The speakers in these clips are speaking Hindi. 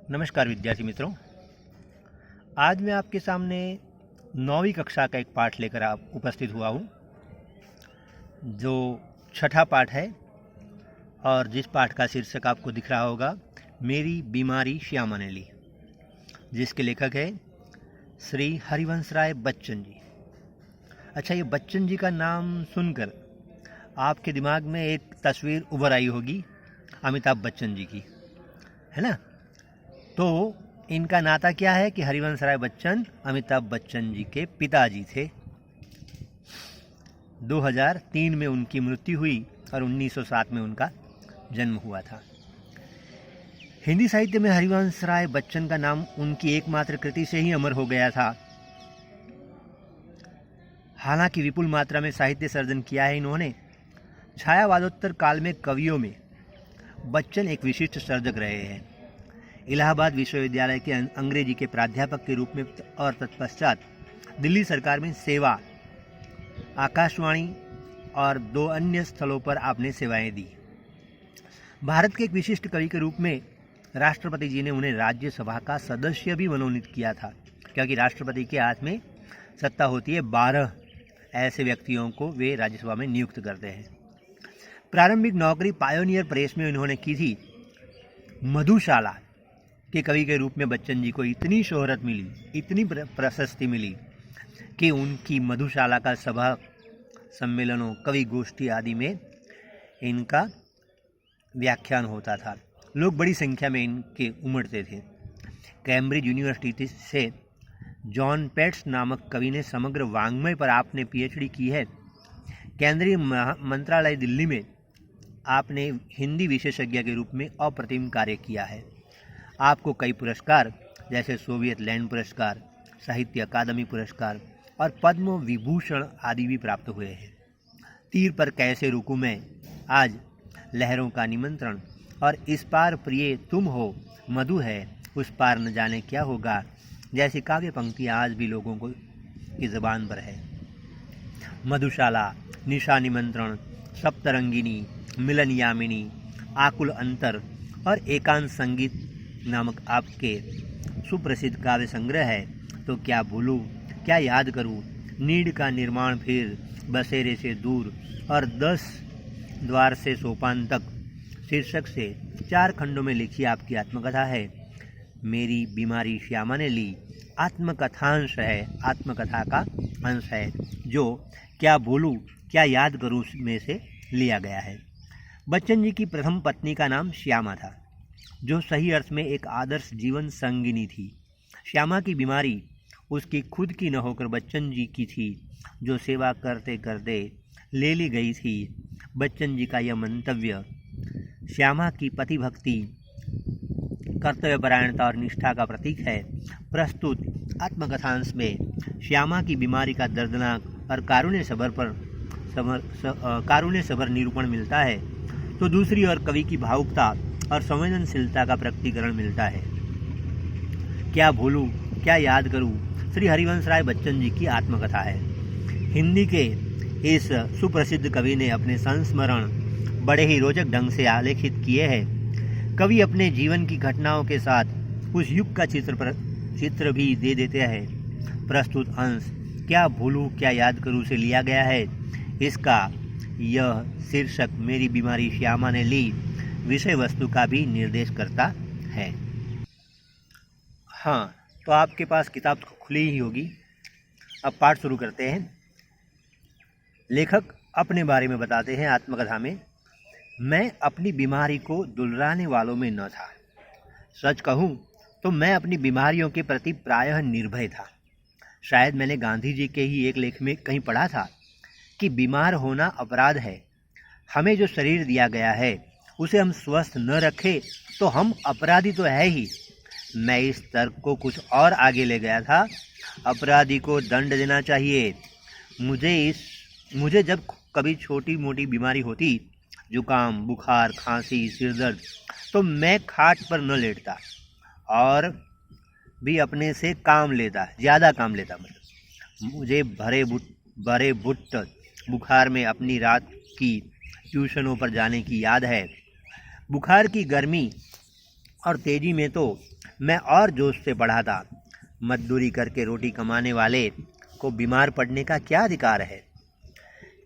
नमस्कार विद्यार्थी मित्रों। आज मैं आपके सामने 9वीं कक्षा का एक पाठ लेकर आप उपस्थित हुआ हूँ, जो छठा पाठ है और जिस पाठ का शीर्षक आपको दिख रहा होगा, मेरी बीमारी श्यामा ने ली, जिसके लेखक है श्री हरिवंश राय बच्चन जी। अच्छा, ये बच्चन जी का नाम सुनकर आपके दिमाग में एक तस्वीर उभर आई होगी अमिताभ बच्चन जी की, है ना? तो इनका नाता क्या है कि हरिवंश राय बच्चन अमिताभ बच्चन जी के पिताजी थे। 2003 में उनकी मृत्यु हुई और 1907 में उनका जन्म हुआ था। हिंदी साहित्य में हरिवंश राय बच्चन का नाम उनकी एकमात्र कृति से ही अमर हो गया था। हालांकि विपुल मात्रा में साहित्य सर्जन किया है इन्होंने। छायावादोत्तर काल में कवियों में बच्चन एक विशिष्ट सर्जक रहे हैं। इलाहाबाद विश्वविद्यालय के अंग्रेजी के प्राध्यापक के रूप में और तत्पश्चात दिल्ली सरकार में सेवा, आकाशवाणी और 2 अन्य स्थलों पर आपने सेवाएं दी। भारत के एक विशिष्ट कवि के रूप में राष्ट्रपति जी ने उन्हें राज्यसभा का सदस्य भी मनोनीत किया था, क्योंकि राष्ट्रपति के हाथ में सत्ता होती है। 12 ऐसे व्यक्तियों को वे राज्यसभा में नियुक्त करते हैं। प्रारंभिक नौकरी पायोनियर प्रेस में उन्होंने की थी। मधुशाला के कवि के रूप में बच्चन जी को इतनी शोहरत मिली, इतनी प्रशस्ति मिली कि उनकी मधुशाला का सभा सम्मेलनों, कवि गोष्ठी आदि में इनका व्याख्यान होता था। लोग बड़ी संख्या में इनके उमड़ते थे। कैम्ब्रिज यूनिवर्सिटी से जॉन पेट्स नामक कवि ने समग्र वाङ्मय पर आपने पीएचडी की है। केंद्रीय मंत्रालय दिल्ली में आपने हिंदी विशेषज्ञ के रूप में अप्रतिम कार्य किया है। आपको कई पुरस्कार जैसे सोवियत लैंड पुरस्कार, साहित्य अकादमी पुरस्कार और पद्म विभूषण आदि भी प्राप्त हुए हैं। तीर पर कैसे रुकूं मैं, आज लहरों का निमंत्रण और इस पार प्रिय तुम हो, मधु है उस पार न जाने क्या होगा जैसी काव्य पंक्तियाँ आज भी लोगों को की ज़बान पर है। मधुशाला, निशा निमंत्रण, सप्तरंगिनी, मिलन यामिनी, आकुल अंतर और एकांत संगीत नामक आपके सुप्रसिद्ध काव्य संग्रह है। तो क्या भूलूं, क्या याद करूं, नीड का निर्माण फिर, बसेरे से दूर और 10 द्वार से सोपान तक शीर्षक से 4 खंडों में लिखी आपकी आत्मकथा है। मेरी बीमारी श्यामा ने ली आत्मकथांश है, आत्मकथा का अंश है, जो क्या भूलूं, क्या याद करूं में से लिया गया है। बच्चन जी की प्रथम पत्नी का नाम श्यामा था, जो सही अर्थ में एक आदर्श जीवन संगिनी थी। श्यामा की बीमारी उसकी खुद की न होकर बच्चन जी की थी, जो सेवा करते करते ले ली गई थी। बच्चन जी का यह मंतव्य श्यामा की पति भक्ति, कर्तव्यपरायणता और निष्ठा का प्रतीक है। प्रस्तुत आत्मकथांश में श्यामा की बीमारी का दर्दनाक और कारुण्य सभर निरूपण मिलता है, तो दूसरी ओर कवि की भावुकता और संवेदनशीलता का प्रकटीकरण मिलता है। क्या भूलूं, क्या याद करूं श्री हरिवंश राय बच्चन जी की आत्मकथा है। हिंदी के इस सुप्रसिद्ध कवि ने अपने संस्मरण बड़े ही रोचक ढंग से आलेखित किए हैं। कवि अपने जीवन की घटनाओं के साथ उस युग का चित्र भी दे देते हैं। प्रस्तुत अंश क्या भूलूं, क्या याद करूं से लिया गया है। इसका यह शीर्षक मेरी बीमारी श्यामा ने ली विषय वस्तु का भी निर्देश करता है। हाँ, तो आपके पास किताब खुली ही होगी। अब पाठ शुरू करते हैं। लेखक अपने बारे में बताते हैं आत्मकथा में। मैं अपनी बीमारी को दुलराने वालों में न था। सच कहूँ तो मैं अपनी बीमारियों के प्रति प्रायः निर्भय था। शायद मैंने गांधी जी के ही एक लेख में कहीं पढ़ा था कि बीमार होना अपराध है। हमें जो शरीर दिया गया है उसे हम स्वस्थ न रखें तो हम अपराधी तो है ही। मैं इस तर्क को कुछ और आगे ले गया था। अपराधी को दंड देना चाहिए। मुझे जब कभी छोटी मोटी बीमारी होती, जुकाम, बुखार, खांसी, सिरदर्द, तो मैं खाट पर न लेटता और भी अपने से काम लेता, ज़्यादा काम लेता। मतलब मुझे भरे बुट्ट बुखार में अपनी रात की ट्यूशनों पर जाने की याद है। बुखार की गर्मी और तेजी में तो मैं और जोश से पढ़ा था, मजदूरी करके रोटी कमाने वाले को बीमार पड़ने का क्या अधिकार है।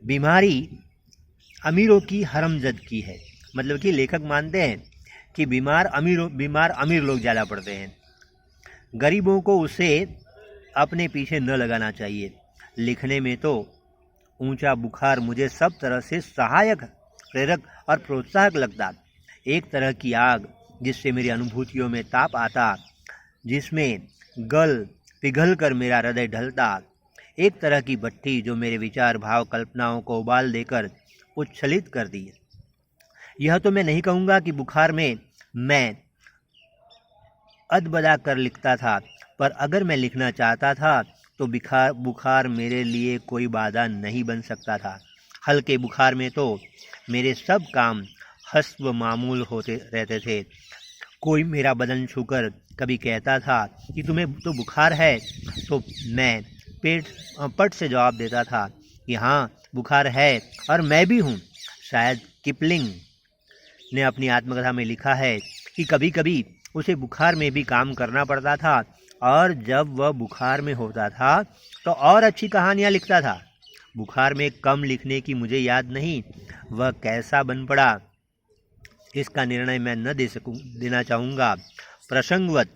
बीमारी अमीरों की हरमजदगी है। मतलब कि लेखक मानते हैं कि बीमार अमीर लोग ज़्यादा पड़ते हैं, गरीबों को उसे अपने पीछे न लगाना चाहिए। लिखने में तो ऊंचा बुखार मुझे सब तरह से सहायक, प्रेरक और प्रोत्साहक लगता। एक तरह की आग जिससे मेरी अनुभूतियों में ताप आता, जिसमें गल पिघल कर मेरा हृदय ढलता। एक तरह की भट्ठी जो मेरे विचार, भाव, कल्पनाओं को उबाल देकर उच्छलित कर दी। यह तो मैं नहीं कहूँगा कि बुखार में मैं अदबदा कर लिखता था, पर अगर मैं लिखना चाहता था तो बुखार मेरे लिए कोई बाधा नहीं बन सकता था। हल्के बुखार में तो मेरे सब काम हस्ब मामूल होते रहते थे। कोई मेरा बदन छूकर कभी कहता था कि तुम्हें तो बुखार है, तो मैं पट से जवाब देता था कि हाँ, बुखार है और मैं भी हूँ। शायद किपलिंग ने अपनी आत्मकथा में लिखा है कि कभी कभी उसे बुखार में भी काम करना पड़ता था, और जब वह बुखार में होता था तो और अच्छी कहानियाँ लिखता था। बुखार में कम लिखने की मुझे याद नहीं, वह कैसा बन पड़ा इसका निर्णय मैं न देना चाहूँगा। प्रसंगवत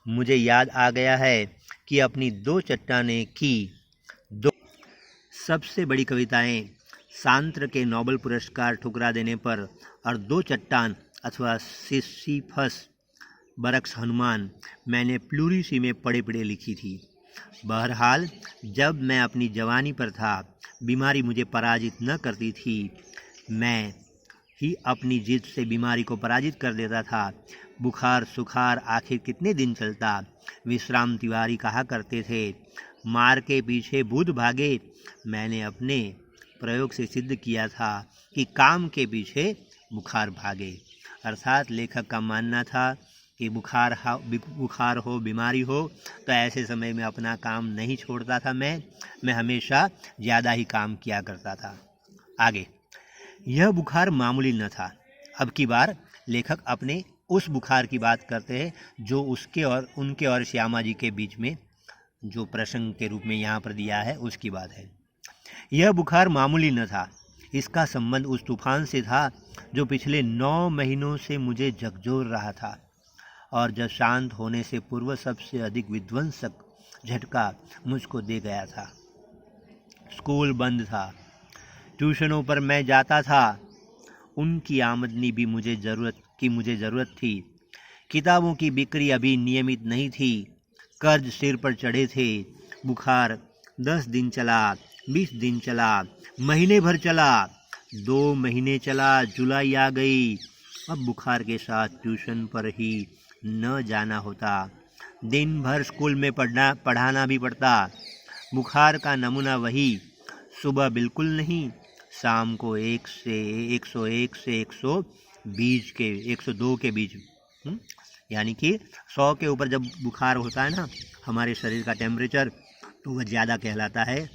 मुझे याद आ गया है कि अपनी 2 चट्टानें की 2 सबसे बड़ी कविताएं सांत्र के नोबेल पुरस्कार ठुकरा देने पर, और 2 चट्टान अथवा सिसिफस बरक्स हनुमान मैंने प्लूरीसी में पड़े पड़े लिखी थी। बहरहाल जब मैं अपनी जवानी पर था, बीमारी मुझे पराजित न करती थी, मैं ही अपनी जिद से बीमारी को पराजित कर देता था। बुखार सुखार आखिर कितने दिन चलता। विश्राम तिवारी कहा करते थे, मार के पीछे भूत भागे। मैंने अपने प्रयोग से सिद्ध किया था कि काम के पीछे बुखार भागे। अर्थात लेखक का मानना था कि बुखार हो, बीमारी हो, तो ऐसे समय में अपना काम नहीं छोड़ता था। मैं हमेशा ज़्यादा ही काम किया करता था। आगे, यह बुखार मामूली न था। अब की बार लेखक अपने उस बुखार की बात करते हैं जो उनके और श्यामा जी के बीच में, जो प्रसंग के रूप में यहाँ पर दिया है, उसकी बात है। यह बुखार मामूली न था। इसका संबंध उस तूफान से था जो पिछले 9 महीनों से मुझे झकझोर रहा था, और जब शांत होने से पूर्व सबसे अधिक विध्वंसक झटका मुझको दे गया था। स्कूल बंद था, ट्यूशनों पर मैं जाता था, उनकी आमदनी भी मुझे ज़रूरत थी। किताबों की बिक्री अभी नियमित नहीं थी, कर्ज सिर पर चढ़े थे। बुखार 10 दिन चला, 20 दिन चला, महीने भर चला, 2 महीने चला, जुलाई आ गई। अब बुखार के साथ ट्यूशन पर ही न जाना होता, दिन भर स्कूल में पढ़ाना भी पड़ता। बुखार का नमूना वही, सुबह बिल्कुल नहीं, शाम को 101 से 102 के बीच, यानी कि 100 के ऊपर जब बुखार होता है ना हमारे शरीर का टेम्परेचर, तो वह ज़्यादा कहलाता है।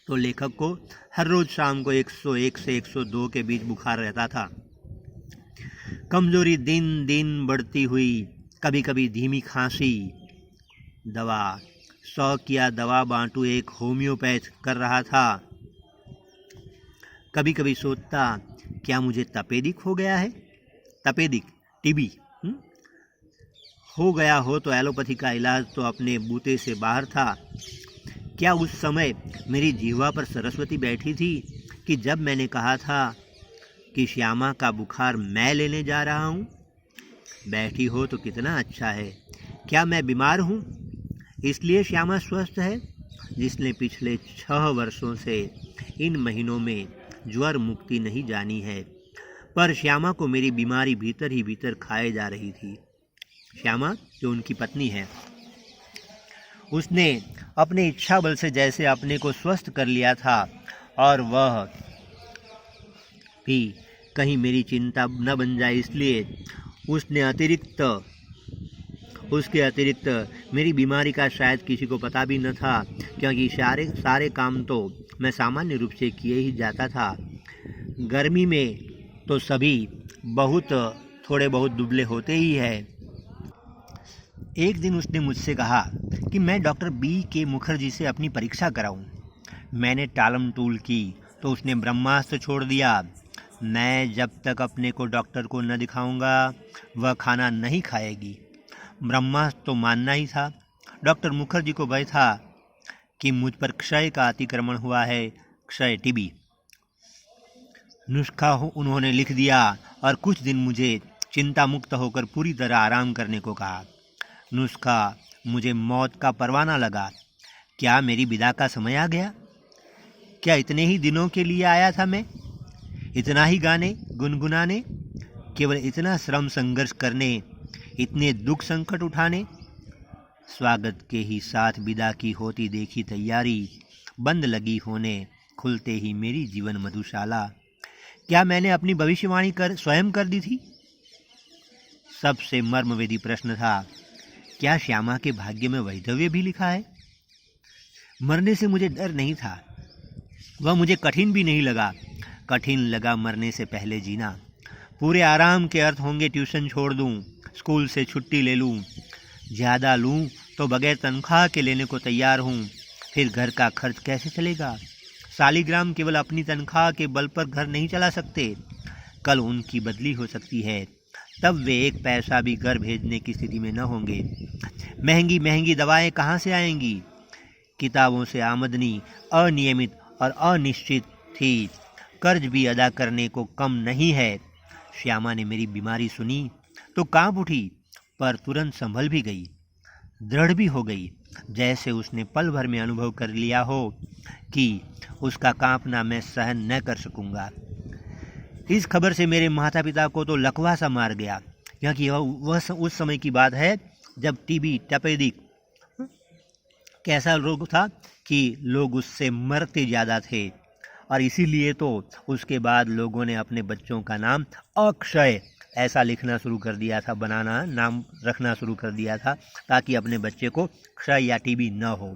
तो लेखक को हर रोज़ शाम को 101 से 102 के बीच बुखार रहता था। कमजोरी दिन दिन बढ़ती हुई, कभी कभी धीमी खांसी। दवा, शौक या दवा बांटू एक होम्योपैथ कर रहा था। कभी कभी सोचता, क्या मुझे तपेदिक हो गया है? तपेदिक, टीबी हो गया हो तो एलोपैथी का इलाज तो अपने बूते से बाहर था। क्या उस समय मेरी जीवा पर सरस्वती बैठी थी कि जब मैंने कहा था कि श्यामा का बुखार मैं लेने जा रहा हूँ? बैठी हो तो कितना अच्छा है। क्या मैं बीमार हूँ इसलिए श्यामा स्वस्थ है, जिसने पिछले 6 वर्षों से इन महीनों में ज्वर मुक्ति नहीं जानी है? पर श्यामा को मेरी बीमारी भीतर ही भीतर खाए जा रही थी। श्यामा जो उनकी पत्नी है, उसने अपने इच्छा बल से जैसे अपने को स्वस्थ कर लिया था, और वह भी कहीं मेरी चिंता न बन जाए इसलिए उसके अतिरिक्त मेरी बीमारी का शायद किसी को पता भी न था, क्योंकि सारे काम तो मैं सामान्य रूप से किए ही जाता था। गर्मी में तो सभी थोड़े बहुत दुबले होते ही हैं, एक दिन उसने मुझसे कहा कि मैं डॉक्टर बी के मुखर्जी से अपनी परीक्षा कराऊं। मैंने टालम टूल की तो उसने ब्रह्मास्त्र छोड़ दिया। मैं जब तक अपने को डॉक्टर को न दिखाऊंगा वह खाना नहीं खाएगी। ब्रह्मास्त्र तो मानना ही था। डॉक्टर मुखर्जी को भय था कि मुझ पर क्षय का अतिक्रमण हुआ है, क्षय टीबी। नुस्खा उन्होंने लिख दिया और कुछ दिन मुझे चिंता मुक्त होकर पूरी तरह आराम करने को कहा। नुस्खा मुझे मौत का परवाना लगा। क्या मेरी विदा का समय आ गया? क्या इतने ही दिनों के लिए आया था मैं? इतना ही गाने गुनगुनाने, केवल इतना श्रम संघर्ष करने, इतने दुख संकट उठाने? स्वागत के ही साथ विदा की होती देखी तैयारी, बंद लगी होने, खुलते ही मेरी जीवन मधुशाला। क्या मैंने अपनी भविष्यवाणी स्वयं कर दी थी? सबसे मर्मवेदी प्रश्न था, क्या श्यामा के भाग्य में वैधव्य भी लिखा है? मरने से मुझे डर नहीं था, वह मुझे कठिन भी नहीं लगा। कठिन लगा मरने से पहले जीना। पूरे आराम के अर्थ होंगे ट्यूशन छोड़ दूं, स्कूल से छुट्टी ले लूं, ज़्यादा लूं तो बगैर तनख्वाह के लेने को तैयार हूं। फिर घर का खर्च कैसे चलेगा? सालिग्राम केवल अपनी तनख्वाह के बल पर घर नहीं चला सकते। कल उनकी बदली हो सकती है, तब वे एक पैसा भी घर भेजने की स्थिति में न होंगे। महंगी महंगी दवाएं कहाँ से आएंगी? किताबों से आमदनी अनियमित और अनिश्चित थी। कर्ज भी अदा करने को कम नहीं है। श्यामा ने मेरी बीमारी सुनी तो कांप उठी, पर तुरंत संभल भी गई, दृढ़ भी हो गई, जैसे उसने पल भर में अनुभव कर लिया हो कि उसका कांपना मैं सहन न कर सकूंगा। इस खबर से मेरे माता पिता को तो लकवा सा मार गया, क्योंकि वह उस समय की बात है जब टीबी तपेदिक कैसा रोग था कि लोग उससे मरते ज़्यादा थे। और इसीलिए तो उसके बाद लोगों ने अपने बच्चों का नाम अक्षय ऐसा लिखना शुरू कर दिया था, बनाना नाम रखना शुरू कर दिया था, ताकि अपने बच्चे को क्षय या टीबी न हो।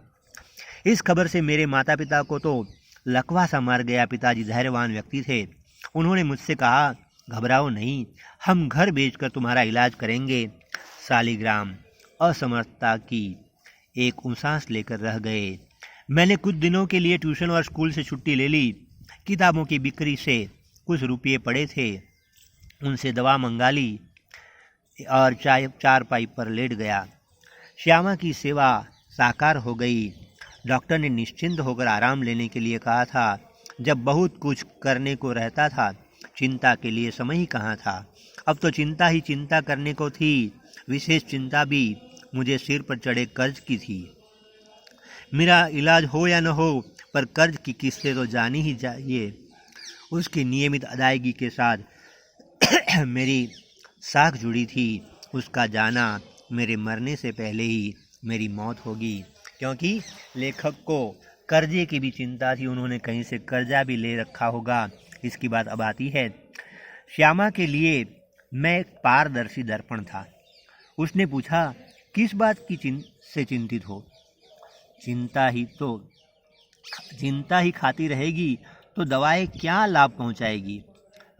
इस खबर से मेरे माता पिता को तो लकवा सा मार गया। पिताजी धैर्यवान व्यक्ति थे। उन्होंने मुझसे कहा, घबराओ नहीं, हम घर बेचकर तुम्हारा इलाज करेंगे। सालिग्राम असमर्थता की एक सांस लेकर रह गए। मैंने कुछ दिनों के लिए ट्यूशन और स्कूल से छुट्टी ले ली। किताबों की बिक्री से कुछ रुपये पड़े थे, उनसे दवा मंगा ली और चारपाई पर लेट गया। श्यामा की सेवा साकार हो गई। डॉक्टर ने निश्चिंत होकर आराम लेने के लिए कहा था। जब बहुत कुछ करने को रहता था, चिंता के लिए समय ही कहाँ था। अब तो चिंता ही चिंता करने को थी। विशेष चिंता भी मुझे सिर पर चढ़े कर्ज की थी। मेरा इलाज हो या न हो, पर कर्ज की किस्तें तो जानी ही चाहिए। उसकी नियमित अदायगी के साथ मेरी साख जुड़ी थी। उसका जाना मेरे मरने से पहले ही मेरी मौत होगी, क्योंकि लेखक को कर्जे की भी चिंता थी। उन्होंने कहीं से कर्जा भी ले रखा होगा। इसकी बात अब आती है। श्यामा के लिए मैं एक पारदर्शी दर्पण था। उसने पूछा, किस बात की से चिंतित हो? चिंता ही खाती रहेगी तो दवाएं क्या लाभ पहुंचाएगी?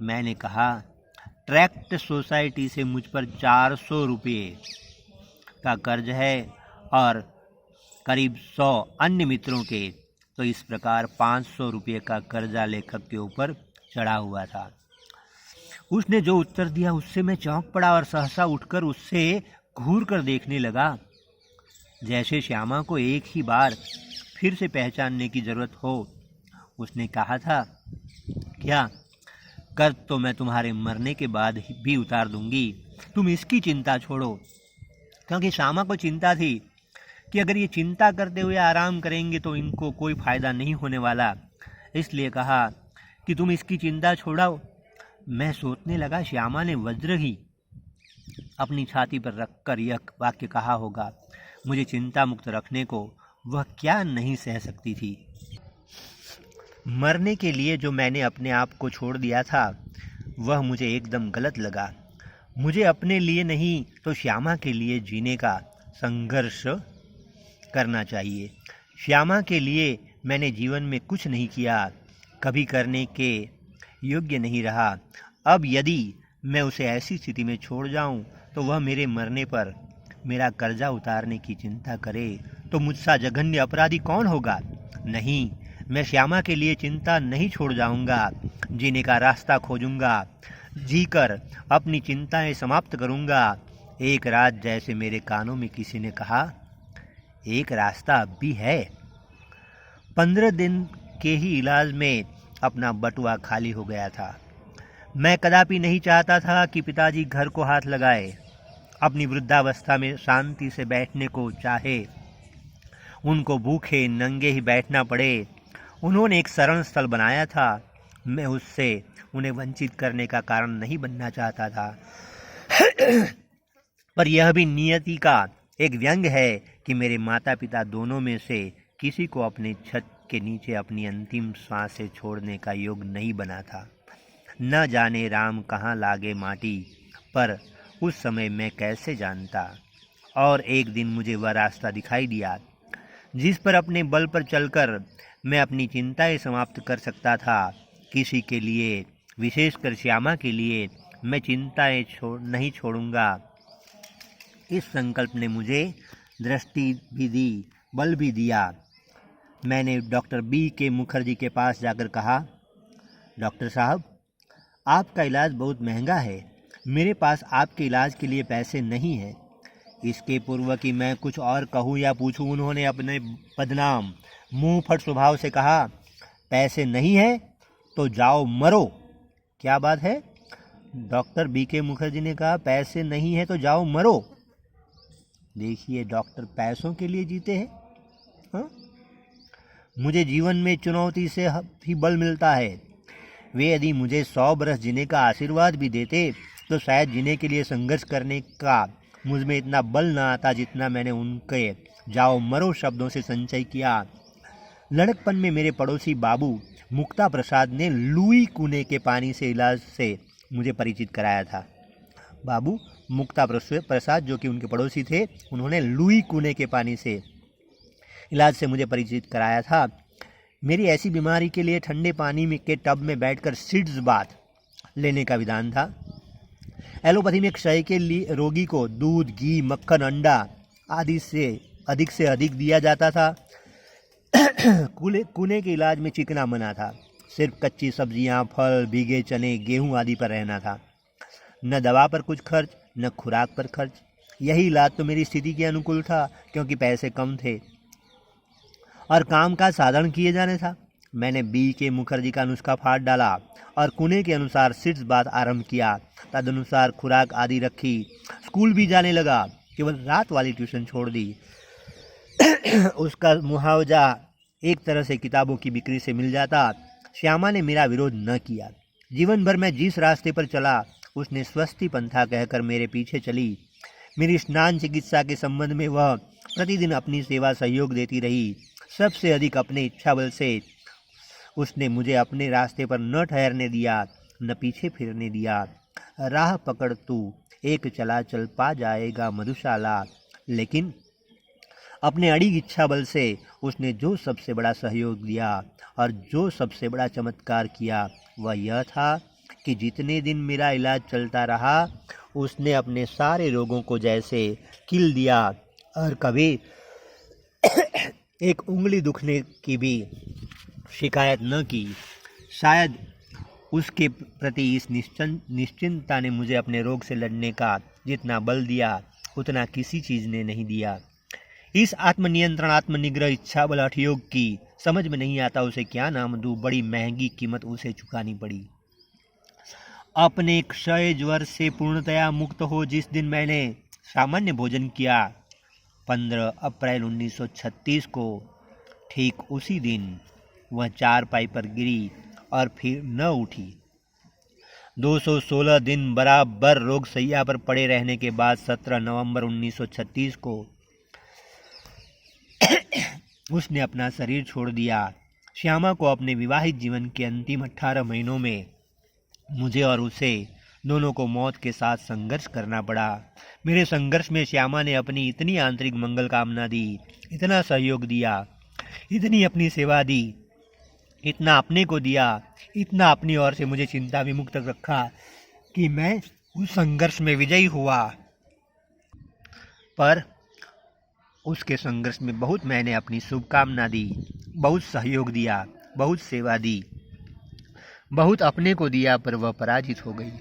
मैंने कहा, ट्रैक्ट सोसाइटी से मुझ पर 400 रुपये का कर्ज है और करीब 100 अन्य मित्रों के, तो इस प्रकार 500 रुपये का कर्जा लेखक के ऊपर चढ़ा हुआ था। उसने जो उत्तर दिया उससे मैं चौंक पड़ा और सहसा उठकर उससे घूर कर देखने लगा, जैसे श्यामा को एक ही बार फिर से पहचानने की जरूरत हो। उसने कहा था, क्या कर्ज तो मैं तुम्हारे मरने के बाद भी उतार दूंगी, तुम इसकी चिंता छोड़ो। क्योंकि श्यामा को चिंता थी कि अगर ये चिंता करते हुए आराम करेंगे तो इनको कोई फायदा नहीं होने वाला। इसलिए कहा कि तुम इसकी चिंता छोड़ो। मैं सोचने लगा, श्यामा ने वज्र ही अपनी छाती पर रखकर यह वाक्य कहा होगा, मुझे चिंता मुक्त रखने को वह क्या नहीं सह सकती थी। मरने के लिए जो मैंने अपने आप को छोड़ दिया था वह मुझे एकदम गलत लगा। मुझे अपने लिए नहीं तो श्यामा के लिए जीने का संघर्ष करना चाहिए। श्यामा के लिए मैंने जीवन में कुछ नहीं किया, कभी करने के योग्य नहीं रहा। अब यदि मैं उसे ऐसी स्थिति में छोड़ जाऊं तो वह मेरे मरने पर मेरा कर्जा उतारने की चिंता करे तो मुझसा जघन्य अपराधी कौन होगा। नहीं, मैं श्यामा के लिए चिंता नहीं छोड़ जाऊंगा। जीने का रास्ता खोजूंगा, जीकर अपनी चिंताएं समाप्त करूंगा। एक रात जैसे मेरे कानों में किसी ने कहा, एक रास्ता अब भी है। 15 दिन के ही इलाज में अपना बटुआ खाली हो गया था। मैं कदापि नहीं चाहता था कि पिताजी घर को हाथ लगाए, अपनी वृद्धावस्था में शांति से बैठने को चाहे, उनको भूखे नंगे ही बैठना पड़े। उन्होंने एक शरण स्थल बनाया था, मैं उससे उन्हें वंचित करने का कारण नहीं बनना चाहता था। पर यह भी नियति का एक व्यंग है कि मेरे माता पिता दोनों में से किसी को अपने छत के नीचे अपनी अंतिम सांसें छोड़ने का योग नहीं बना था। न जाने राम कहाँ लागे माटी, पर उस समय मैं कैसे जानता। और एक दिन मुझे वह रास्ता दिखाई दिया जिस पर अपने बल पर चलकर मैं अपनी चिंताएं समाप्त कर सकता था। किसी के लिए, विशेषकर श्यामा के लिए, मैं चिंताएं नहीं छोड़ूंगा। इस संकल्प ने मुझे दृष्टि भी दी, बल भी दिया। मैंने डॉक्टर B.K. मुखर्जी के पास जाकर कहा, डॉक्टर साहब, आपका इलाज बहुत महंगा है, मेरे पास आपके इलाज के लिए पैसे नहीं हैं। इसके पूर्व कि मैं कुछ और कहूँ या पूछूं, उन्होंने अपने बदनाम मुंह फट स्वभाव से कहा, पैसे नहीं है तो जाओ मरो। क्या बात है? Doctor B.K. मुखर्जी ने कहा, पैसे नहीं है तो जाओ मरो। देखिए, डॉक्टर पैसों के लिए जीते हैं। हाँ? मुझे जीवन में चुनौती से ही बल मिलता है। वे यदि मुझे 100 बरस जीने का आशीर्वाद भी देते तो शायद जीने के लिए संघर्ष करने का मुझ में इतना बल न आता जितना मैंने उनके जाओ मरो शब्दों से संचय किया। लड़कपन में मेरे पड़ोसी बाबू मुक्ता प्रसाद ने लुई कुएं के पानी से इलाज से मुझे परिचित कराया था। बाबू मुक्ता प्रसाद, जो कि उनके पड़ोसी थे, उन्होंने लुई कुएं के पानी से इलाज से मुझे परिचित कराया था। मेरी ऐसी बीमारी के लिए ठंडे पानी में के टब में बैठकर सीड्स बाथ लेने का विधान था। एलोपैथी में क्षय के लिए रोगी को दूध, घी, मक्खन, अंडा आदि से अधिक दिया जाता था। कुएं के इलाज में चिकना मना था। सिर्फ कच्ची सब्जियां, फल, भीगे चने, गेहूं आदि पर रहना था। न दवा पर कुछ खर्च, न खुराक पर खर्च। यही इलाज तो मेरी स्थिति के अनुकूल था, क्योंकि पैसे कम थे और काम का साधन किए जाने था। मैंने B.K. मुखर्जी का नुस्खा फाड़ डाला और कुएं के अनुसार सीड्स बाथ आरंभ किया। तदनुसार खुराक आदि रखी। स्कूल भी जाने लगा, केवल रात वाली ट्यूशन छोड़ दी। उसका मुआवजा एक तरह से किताबों की बिक्री से मिल जाता। श्यामा ने मेरा विरोध न किया। जीवन भर मैं जिस रास्ते पर चला, उसने स्वस्ति पंथा कहकर मेरे पीछे चली। मेरी स्नान चिकित्सा के संबंध में वह प्रतिदिन अपनी सेवा सहयोग देती रही। सबसे अधिक अपने इच्छा बल से उसने मुझे अपने रास्ते पर न ठहरने दिया, न पीछे फिरने दिया। राह पकड़ तू, एक चला चल पा जाएगा मधुशाला। लेकिन अपने अड़िग इच्छा बल से उसने जो सबसे बड़ा सहयोग दिया और जो सबसे बड़ा चमत्कार किया, वह यह था कि जितने दिन मेरा इलाज चलता रहा, उसने अपने सारे रोगों को जैसे किल दिया और कभी एक उंगली दुखने की भी शिकायत न की। शायद उसके प्रति इस निश्चिंतता ने मुझे अपने रोग से लड़ने का जितना बल दिया, उतना किसी चीज़ ने नहीं दिया। इस आत्मनियंत्रण, आत्मनिग्रह, इच्छा बल, हठयोग की समझ में नहीं आता उसे क्या नाम दूँ। बड़ी महंगी कीमत उसे चुकानी पड़ी। अपने क्षय ज्वर से पूर्णतया मुक्त हो जिस दिन मैंने सामान्य भोजन किया, 15 अप्रैल 1936 को, ठीक उसी दिन वह चारपाई पर गिरी और फिर न उठी। 216 दिन बराबर रोग सैया पर पड़े रहने के बाद 17 नवंबर 1936 को उसने अपना शरीर छोड़ दिया। श्यामा को अपने विवाहित जीवन के अंतिम 18 महीनों में मुझे और उसे दोनों को मौत के साथ संघर्ष करना पड़ा। मेरे संघर्ष में श्यामा ने अपनी इतनी आंतरिक मंगल कामना दी, इतना सहयोग दिया, इतनी अपनी सेवा दी, इतना अपने को दिया, इतना अपनी ओर से मुझे चिंता विमुक्त रखा कि मैं उस संघर्ष में विजयी हुआ। पर उसके संघर्ष में बहुत मैंने अपनी शुभकामना दी, बहुत सहयोग दिया, बहुत सेवा दी, बहुत अपने को दिया, पर वह पराजित हो गई।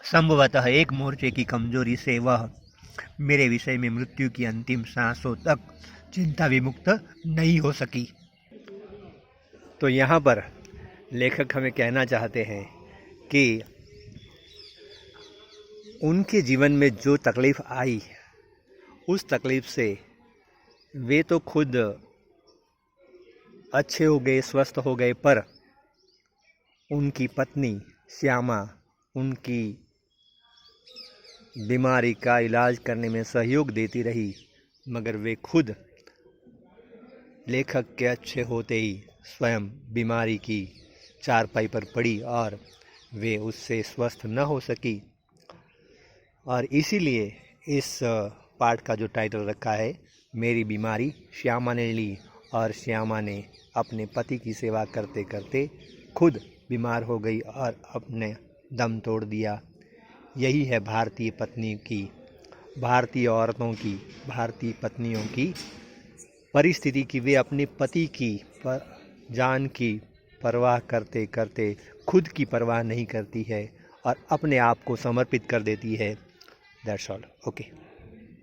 संभवतः एक मोर्चे की कमजोरी से वह मेरे विषय में मृत्यु की अंतिम सांसों तक चिंता विमुक्त नहीं हो सकी। तो यहाँ पर लेखक हमें कहना चाहते हैं कि उनके जीवन में जो तकलीफ़ आई, उस तकलीफ़ से वे तो खुद अच्छे हो गए, स्वस्थ हो गए, पर उनकी पत्नी श्यामा उनकी बीमारी का इलाज करने में सहयोग देती रही, मगर वे खुद लेखक के अच्छे होते ही स्वयं बीमारी की चारपाई पर पड़ी और वे उससे स्वस्थ न हो सकी। और इसीलिए इस पाठ का जो टाइटल रखा है, मेरी बीमारी श्यामा ने ली, और श्यामा ने अपने पति की सेवा करते करते खुद बीमार हो गई और अपने दम तोड़ दिया। यही है भारतीय औरतों की, भारतीय पत्नियों की परिस्थिति कि वे अपने पति की जान की परवाह करते करते खुद की परवाह नहीं करती है और अपने आप को समर्पित कर देती है। That's all. ओके।